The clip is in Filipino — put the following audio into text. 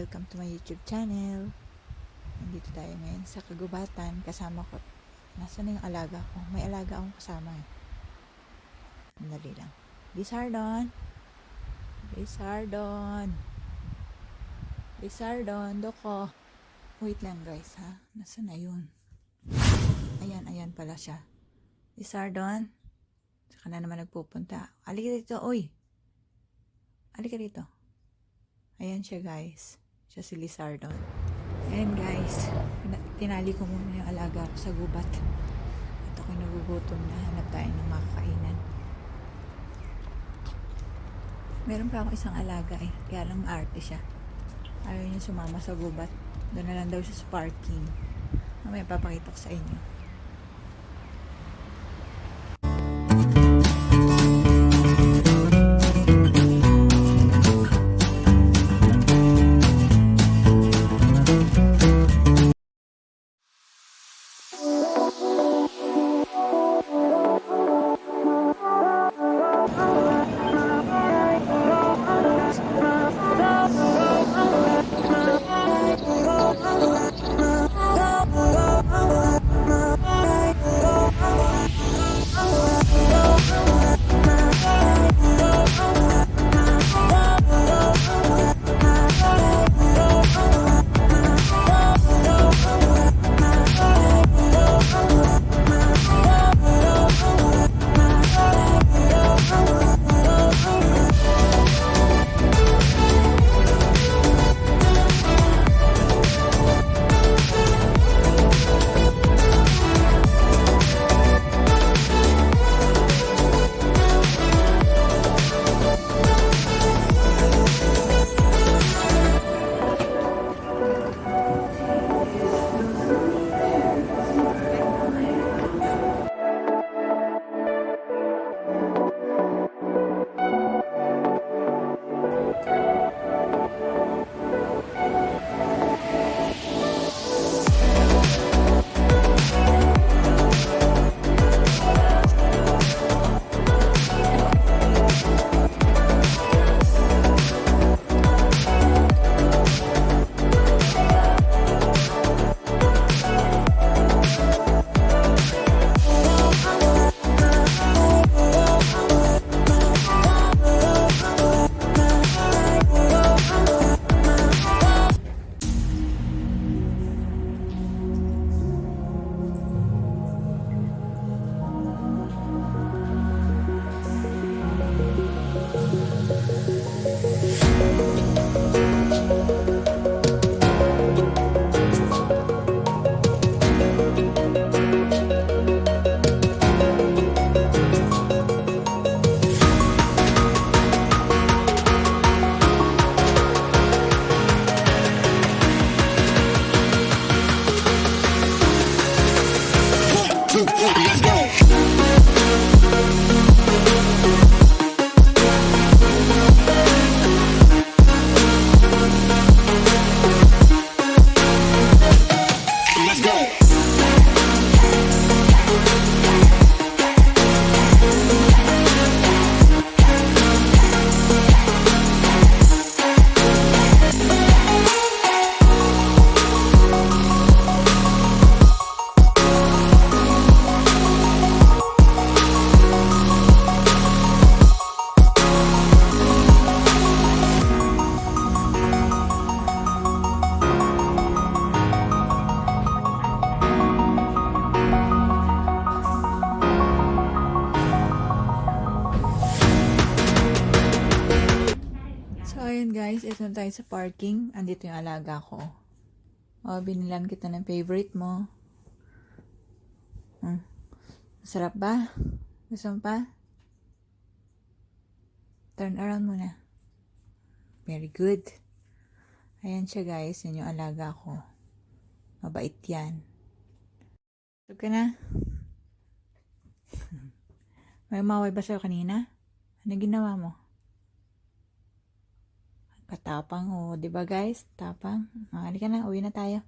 Welcome to my YouTube channel. Nandito tayo ngayon sa kagubatan. Kasama ko. Nasaan na yung alaga ko? May alaga akong kasama eh. Dali lang. Lizardon. Lizardon. Lizardon. Doko. Wait lang guys ha. Nasaan na yun? Ayan pala siya. Lizardon. Saka na naman nagpupunta. Halika dito. Uy. Halika dito. Ayan siya guys. Siya si Lizardon. Ayan guys. Tinali ko muna yung alaga ko sa gubat. At ako'y nagugutom na. Hanap tayo ng makakainan. Meron pa akong isang alaga eh. Kaya lang maarte siya. Ayaw niya sumama sa gubat. Doon na lang daw siya sa parking. Mamaya papakita ko sa inyo. Guys, ito na tayo sa parking. Andito yung alaga ko. O, binilan kita ng favorite mo. Masarap ba? Gusto mo pa? Turn around muna. Very good. Ayan siya guys. Yan yung alaga ko. Mabait yan. Tulog ka na? May umaway ba sa'yo kanina? Ano ginawa mo? Katapang, oh, 'di ba guys? Tapang. Halika na, uwi na tayo.